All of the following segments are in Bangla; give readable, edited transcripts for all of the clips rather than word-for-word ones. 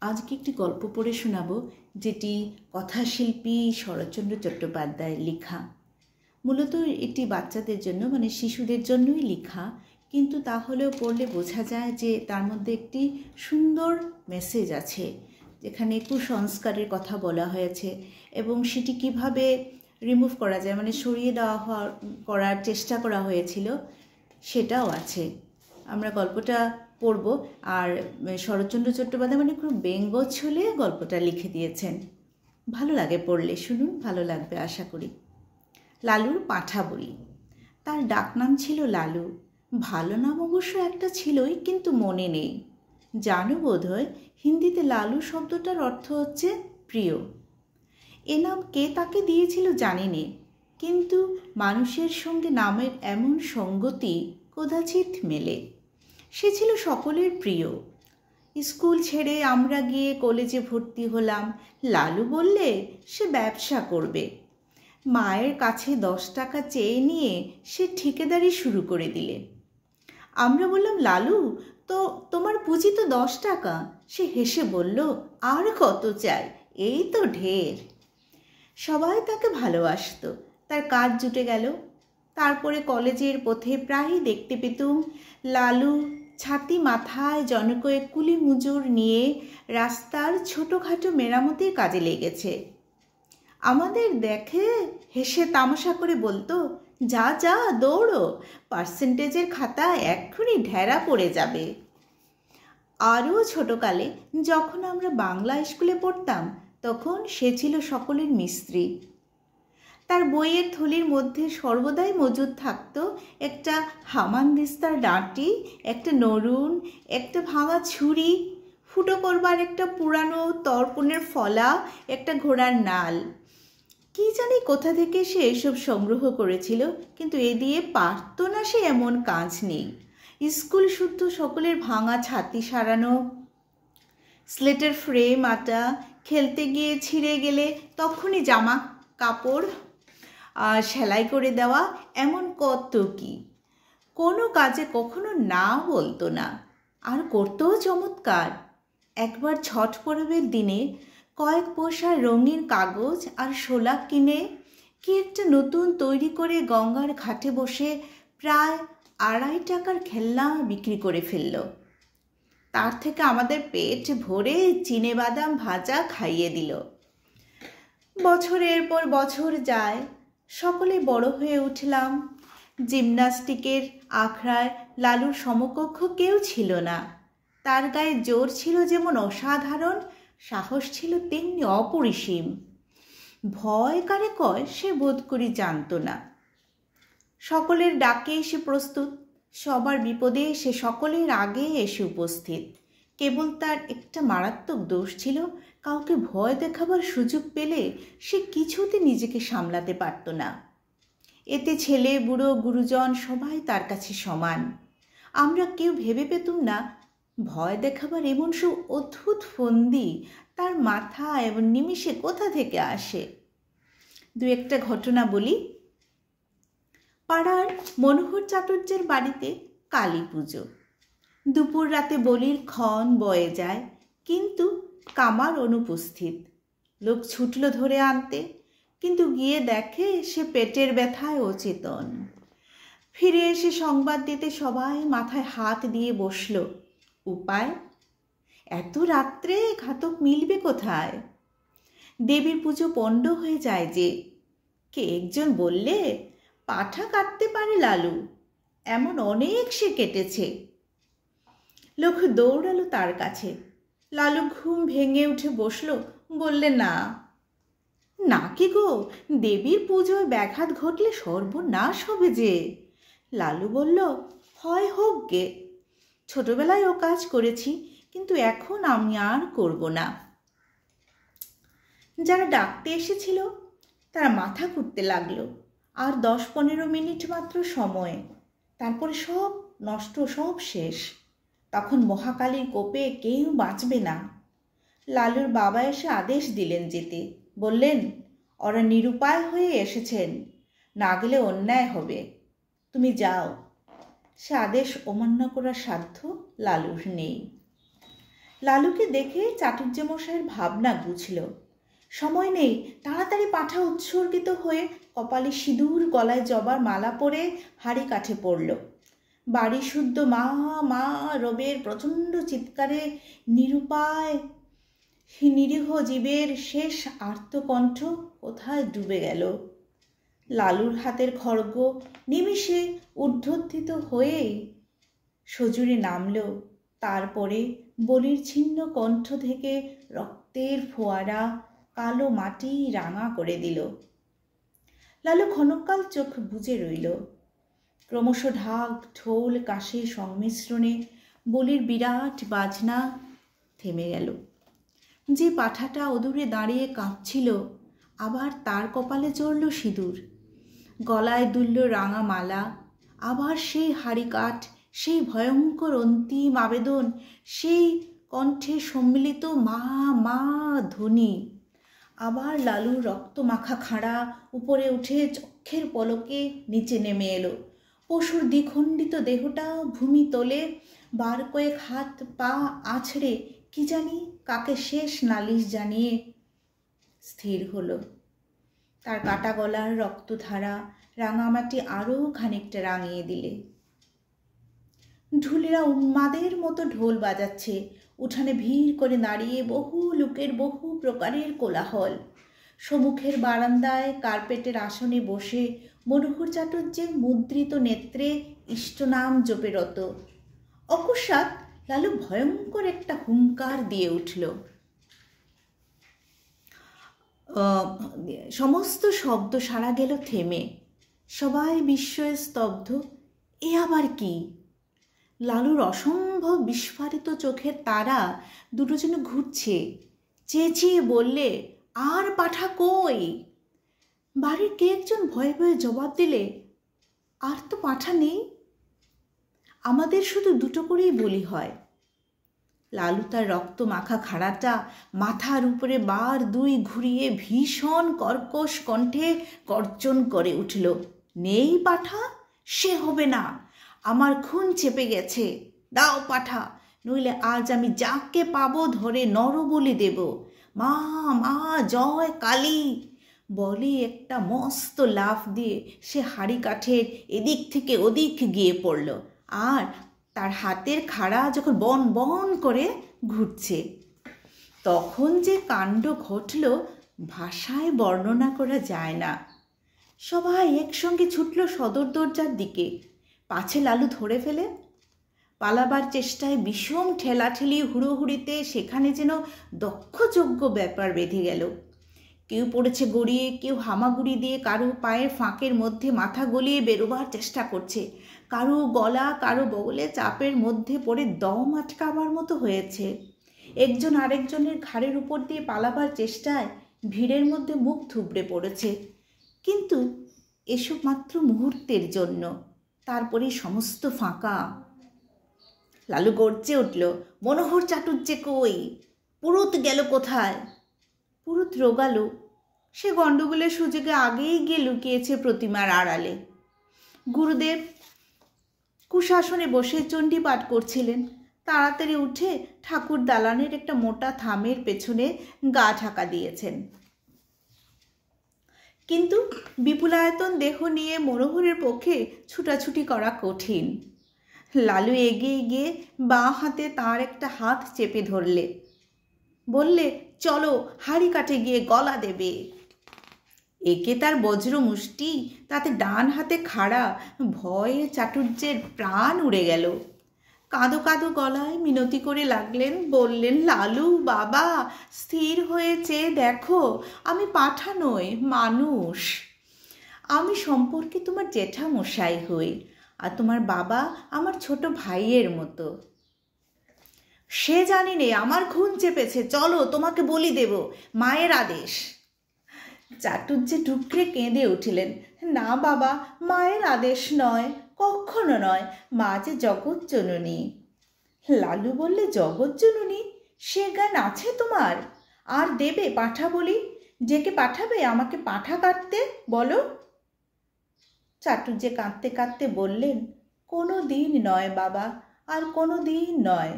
আজকে একটি গল্প পড়ে শোনাবো, যেটি কথাশিল্পী শরৎচন্দ্র চট্টোপাধ্যায়ের লেখা। মূলত এটি বাচ্চাদের জন্য, মানে শিশুদের জন্যই লেখা, কিন্তু তাহলেও পড়লে বোঝা যায় যে তার মধ্যে একটি সুন্দর মেসেজ আছে, যেখানে কুসংস্কারের কথা বলা হয়েছে এবং সেটি কিভাবে রিমুভ করা যায়, মানে সরিয়ে দেওয়া করার চেষ্টা করা হয়েছিল, সেটাও আছে। আমরা গল্পটা পড়ব। আর শরৎচন্দ্র চট্টোপাধ্যায় মানে খুব ব্যঙ্গচ্ছলে গল্পটা লিখে দিয়েছেন। ভালো লাগে পড়লে, শুনুন, ভালো লাগবে আশা করি। লালুর পাঁঠা বলি। তার ডাকনাম ছিল লালু। ভালো নাম অবশ্য একটা ছিলই, কিন্তু মনে নেই। জানো বোধহয় হিন্দিতে লালু শব্দটার অর্থ হচ্ছে প্রিয়। এ নাম কে তাকে দিয়েছিল জানি নে, কিন্তু মানুষের সঙ্গে নামের এমন সঙ্গতি কদাচিৎ মেলে। সে ছিল সকলের প্রিয়। স্কুল ছেড়ে আমরা গিয়ে কলেজে ভর্তি হলাম। লালু বললে সে ব্যবসা করবে। মায়ের কাছে 10 টাকা চেয়ে নিয়ে সে ঠিকাদারি শুরু করে দিলে। আমরা বললাম, লালু, তো তোমার পুঁজি তো 10 টাকা। সে হেসে বলল, আর কত চাই, এই তো ঢের। সবাই তাকে ভালোবাসত। তার কাজ জুটে গেল। তারপরে কলেজের পথে প্রায়ই দেখতে পেতুম লালু ছাতি মাথায় জনকয়েক কুলি মুজুর নিয়ে রাস্তার ছোটোখাটো মেরামতির কাজে লেগেছে। আমাদের দেখে হেসে তামাশা করে বলতো, যা যা দৌড়ো, পার্সেন্টেজের খাতা এক্ষুনি ঢেরা পড়ে যাবে। আরও ছোটকালে যখন আমরা বাংলা স্কুলে পড়তাম, তখন সে ছিল সকলের মিস্ত্রি। তার বইয়ের থলির মধ্যে সর্বদাই মজুদ থাকত একটা হামানদিস্তার ডাঁটি, একটা নরুন, একটা ভাঙা ছুরি, ফুটো করবার একটা পুরানো তর্পণের ফলা, একটা ঘোড়ার নাল। কি জানি কোথা থেকে সে এসব সংগ্রহ করেছিল, কিন্তু এ দিয়ে পারত না সে এমন কাজ নেই। স্কুল শুদ্ধ সকলের ভাঙা ছাতি সারানো, স্লেটের ফ্রেম আটা, খেলতে গিয়ে ছিঁড়ে গেলে তখনই জামা কাপড় সেলাই করে দেওয়া, এমন কত কি। কোনো কাজে কখনো না বলতো না, আর করতেও চমৎকার। একবার ছট পরবের দিনে কয়েক পয়সার রঙিন কাগজ আর শোলা কিনে কি একটা নতুন তৈরি করে গঙ্গার ঘাটে বসে প্রায় 2.5 টাকার খেলনা বিক্রি করে ফেলল। তার থেকে আমাদের পেট ভরে চিনেবাদাম ভাজা খাইয়ে দিল। বছরের পর বছর যায়, সকলে বড় হয়ে উঠলাম। জিমন্যাস্টিকের আখড়ায় লালুর সমকক্ষ কেউ ছিল না। তার গায়ে জোর ছিল যেমন অসাধারণ, সাহস ছিল তেমনি অপরিসীম। ভয় কারে কয় সে বোধ করি জানত না। সকলের ডাকে সে প্রস্তুত, সবার বিপদে সে সকলের আগে এসে উপস্থিত। কেবল তার একটা মারাত্মক দোষ ছিল, কাউকে ভয় দেখাবার সুযোগ পেলে সে কিছুতে নিজেকে সামলাতে পারত না। এতে ছেলে বুড়ো গুরুজন সবাই তার কাছে সমান। আমরা কেউ ভেবে পেতুম না ভয় দেখাবার এমন সব অদ্ভুত ফন্দি তার মাথা এবং নিমিষে কোথা থেকে আসে। 2-একটা ঘটনা বলি। পাড়ার মনোহর চাটুর্যের বাড়িতে কালী পুজো। দুপুর রাতে বলির ক্ষণ বয়ে যায়, কিন্তু কামার অনুপস্থিত। লোক ছুটল ধরে আনতে, কিন্তু গিয়ে দেখে সে পেটের ব্যথায় অচেতন। ফিরে এসে সংবাদ দিতে সবাই মাথায় হাত দিয়ে বসল। উপায়? এত রাত্রে ঘাতক মিলবে কোথায়? দেবীর পুজো পণ্ড হয়ে যায় যে। কে একজন বললে, পাঁঠা কাটতে পারে লালু, এমন অনেক সে কেটেছে। লোক দৌড়ালো তার কাছে। লালু ঘুম ভেঙে উঠে বসল, বললে, না না কি গো, দেবীর পুজোয় ব্যাঘাত ঘটলে সর্বনাশ হবে যে। লালু বলল, হয় হোক গে, ছোটবেলায় ও কাজ করেছি, কিন্তু এখন আমি আর করব না। যারা ডাকতে এসেছিল তারা মাথা কুটতে লাগলো। আর 10-15 মিনিট মাত্র সময়, তারপরে সব নষ্ট, সব শেষ। তখন মহাকালীর কোপে কেউ বাঁচবে না। লালুর বাবা এসে আদেশ দিলেন যেতে। বললেন, ওরা নিরুপায় হয়ে এসেছেন, না গেলে অন্যায় হবে, তুমি যাও। সে আদেশ অমান্য করার সাধ্য লালুর নেই। লালুকে দেখে চাটুজ্যেমশাইয়ের ভাবনা বুঝল। সময় নেই, তাড়াতাড়ি পাঁঠা উৎসর্গিত হয়ে কপালে সিঁদুর, গলায় জবার মালা পরে হাঁড়ি কাঠে পড়ল। বাড়ি শুদ্ধ মা মা রবের প্রচণ্ড চিৎকারে নিরুপায় নিরীহ জীবের শেষ আর্তকণ্ঠ কোথায় ডুবে গেল। লালুর হাতের খড়গ নিমিষে ঊর্ধ্বোত্থিত হয়ে সজুরে নামল। তারপরে বলির ছিন্ন কণ্ঠ থেকে রক্তের ফোয়ারা কালো মাটি রাঙা করে দিল। লালু ক্ষণকাল চোখ বুজে রইল। ক্রমশ ঢাক, ঢোল, কাশের সংমিশ্রণে বলির বিরাট বাজনা থেমে গেল। যে পাঁঠাটা অদূরে দাঁড়িয়ে কাঁপছিল, আবার তার কপালে চড়ল সিঁদুর, গলায় দুলল রাঙা মালা। আবার সেই হাঁড়ি কাঠ, সেই ভয়ঙ্কর অন্তিম আবেদন, সেই কণ্ঠে সম্মিলিত মা মা ধ্বনি। আবার লালুর রক্তমাখা খাড়া উপরে উঠে চক্ষের পলকে নিচে নেমে এলো। পশুর দ্বিখণ্ডিত দেহটা ভূমি তোলে বার কয়েক হাত পা আছড়ে কি জানি কাকে শেষ নালিশ জানিয়ে স্থির হলো। তার কাটা গলার রক্তধারা রাঙামাটি আরও খানিকটা রাঙিয়ে দিলে। ঢুলিরা উন্মাদের মতো ঢোল বাজাচ্ছে। উঠানে ভিড় করে দাঁড়িয়ে বহু লোকের বহু প্রকারের কোলাহল। সম্মুখের বারান্দায় কার্পেটের আসনে বসে মনোহর চাটুর্যে মুদ্রিত নেত্রে ইষ্টনাম জপে রত। অকস্মাৎ লালু ভয়ঙ্কর একটা হুঙ্কার দিয়ে উঠল। সমস্ত শব্দ সারা গেল থেমে। সবাই বিস্ময়ে স্তব্ধ। এ আবার কি? লালুর অসম্ভব বিস্ফারিত চোখের তারা দুটো যেন ঘুরছে। চেঁচিয়ে বললে, আর পাঠা কই? বাড়ির কে একজন ভয়ে ভয়ে জবাব দিলে, আর তো পাঠা নেই, আমাদের শুধু দুটো করেই বলি হয়। লালু তার রক্ত মাখা খাড়াটা মাথার উপরে বার দুই ঘুরিয়ে ভীষণ কর্কশ কণ্ঠে গর্জন করে উঠল, নেই পাঠা? সে হবে না, আমার খুন চেপে গেছে। দাও পাঠা, নইলে আজ আমি যাকে পাবো ধরে নরবলি দেব। মা মা জয় কালী বলে একটা মস্ত লাফ দিয়ে সে হাঁড়ি কাঠের এদিক থেকে ওদিক গিয়ে পড়ল। আর তার হাতের খাড়া যখন বন বন করে ঘুরছে, তখন যে কাণ্ড ঘটল ভাষায় বর্ণনা করা যায় না। সবাই একসঙ্গে ছুটল সদর দরজার দিকে, পাছে লালু ধরে ফেলে। পালাবার চেষ্টায় বিষম ঠেলাঠেলি হুড়োহুড়িতে সেখানে যেন দক্ষযজ্ঞ ব্যাপার বেঁধে গেল। কেউ পড়েছে গড়িয়ে, কেউ হামাগুড়ি দিয়ে কারো পায়ের ফাঁকের মধ্যে মাথা গলিয়ে বেরোবার চেষ্টা করছে, কারো গলা কারো বগলে চাপের মধ্যে পড়ে দম আটকাবার মতো হয়েছে। একজন আরেকজনের ঘাড়ের উপর দিয়ে পালাবার চেষ্টায় ভিড়ের মধ্যে মুখ থুবড়ে পড়েছে। কিন্তু এসব মাত্র মুহূর্তের জন্য, তারপরে সমস্ত ফাঁকা। লালু গর্জে উঠল, মনোহর চাটুর্যে কই? পুরুত গেল কোথায়? পুরুত রোগালো। সে গণ্ডগোলের সুযোগে আগেই গিয়ে লুকিয়েছে প্রতিমার আড়ালে। গুরুদেব কুশাসনে বসে চণ্ডী পাঠ করছিলেন। তাড়াতাড়ি উঠে ঠাকুর দালানের একটা মোটা থামের পেছনে গা ঢাকা দিয়েছেন। কিন্তু বিপুলায়তন দেহ নিয়ে মনোহরের পক্ষে ছুটাছুটি করা কঠিন। লালু এগিয়ে গিয়ে বাঁ হাতে তার একটা হাত চেপে ধরলে, বললে, চলো হাঁড়ি কাঠে গিয়ে গলা দেবে। একে তার বজ্র মুষ্টি, তাতে ডান হাতে খাড়া। ভয়ে চাটুর্যের প্রাণ উড়ে গেল। কাঁদো কাঁদো গলায় মিনতি করে লাগলেন, বললেন, লালু বাবা, স্থির হয়ে চেয়ে দেখো, আমি পাঠা নই, মানুষ। আমি সম্পর্কে তোমার জ্যাঠামশাই হই, আর তোমার বাবা আমার ছোট ভাইয়ের মতো। সে জানি নে, আমার খুন চেপেছে, চলো তোমাকে বলি দেব, মায়ের আদেশ। চাটুর্যে ডুকরে কেঁদে উঠিলেন, না বাবা, মায়ের আদেশ নয়, কখনো নয়, মা যে জগৎ জননী। লালু বললে, জগৎ জননী? সে জ্ঞান আছে তোমার? আর দেবে পাঠা বলি? ডেকে পাঠাবে আমাকে পাঠা কাটতে, বলো। চাটুর্যে কাঁদতে কাঁদতে বললেন, কোনো দিন নয় বাবা, আর কোনো দিন নয়।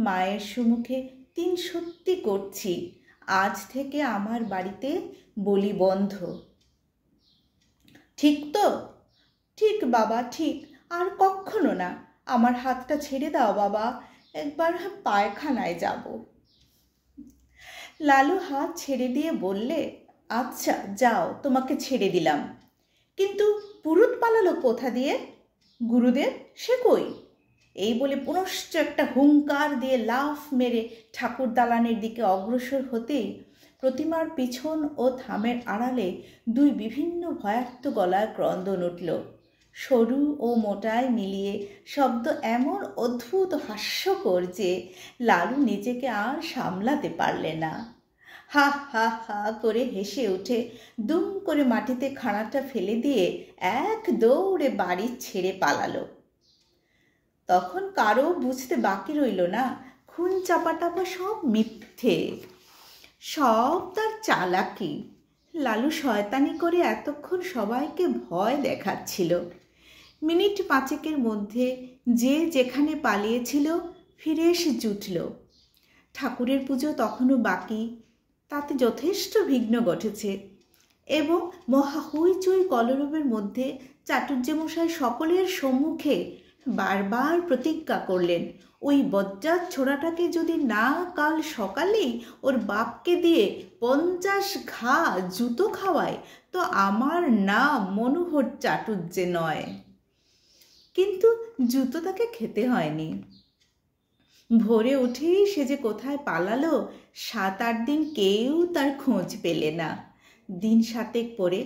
মায়ের সম্মুখে ৩ সত্যি করছি, আজ থেকে আমার বাড়িতে বলি বন্ধ। ঠিক তো? ঠিক বাবা, ঠিক, আর কখনো না। আমার হাতটা ছেড়ে দাও বাবা, একবার পায়খানায় যাব। লালু হাত ছেড়ে দিয়ে বললে, আচ্ছা যাও, তোমাকে ছেড়ে দিলাম। কিন্তু পুরুত পালালো কোথা দিয়ে? গুরুদেব সে কই? এই বলে পুনশ্চ একটা হুঙ্কার দিয়ে লাফ মেরে ঠাকুর দালানের দিকে অগ্রসর হতেই প্রতিমার পিছন ও থামের আড়ালে 2 বিভিন্ন ভয়ার্ত গলায় ক্রন্দন উঠল। সরু ও মোটায় মিলিয়ে শব্দ এমন অদ্ভুত হাস্যকর যে লালু নিজেকে আর সামলাতে পারলে না। হা হা হা করে হেসে উঠে দুম করে মাটিতে খাড়াটা ফেলে দিয়ে এক দৌড়ে বাড়ি ছেড়ে পালালো। তখন কারো বুঝতে বাকি রইল না খুন চাপাটাপা সব মিথ্যে, সব তার চালাকি। লালু শয়তানি করে এতক্ষণ সবাইকে ভয় দেখাচ্ছিল। মিনিট 5 মধ্যে যে যেখানে পালিয়েছিল ফিরে এসে জুটল। ঠাকুরের পুজো তখনও বাকি, তাতে যথেষ্ট বিঘ্ন ঘটেছে এবং মহা হইচই কলরবের মধ্যে চাটুর্যমশাই সকলের সম্মুখে বারবার প্রতিজ্ঞা করলেন, ওই বজ্জাত ছোড়াটাকে যদি না কাল সকালেই ওর বাপকে দিয়ে 50 ঘা জুতো খাওয়ায় তো আমার নাম মনোহর চাটুর্যে নয়। কিন্তু জুতো তাকে খেতে হয়নি। ভোরে উঠেই সে যে কোথায় পালালো 7-8 দিন কেউ তার খোঁজ পেলে না। দিন 7 পরে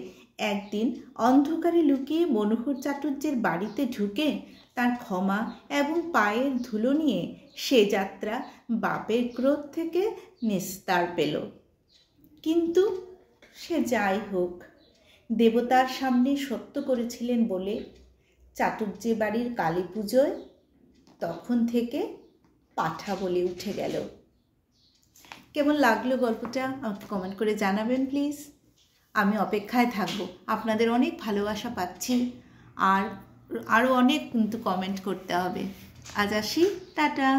একদিন অন্ধকারে লুকিয়ে মনোহর চাটুর্যের বাড়িতে ঢুকে তার ক্ষমা এবং পায়ের ধুলো নিয়ে সে যাত্রা বাপের ক্রোধ থেকে নিস্তার পেল। কিন্তু সে যাই হোক, দেবতার সামনে সত্য করেছিলেন বলে চাটুর্যে বাড়ির কালী পুজোয় তখন থেকে পাঠা বলে উঠে গেল। কেমন লাগলো গল্পটা আমাকে কমেন্ট করে জানাবেন প্লিজ। আমি অপেক্ষায় থাকবো, আপনাদের অনেক ভালোবাসা পাচ্ছি, আর আরও অনেক কিন্তু কমেন্ট করতে হবে। আজ আসি, টাটা।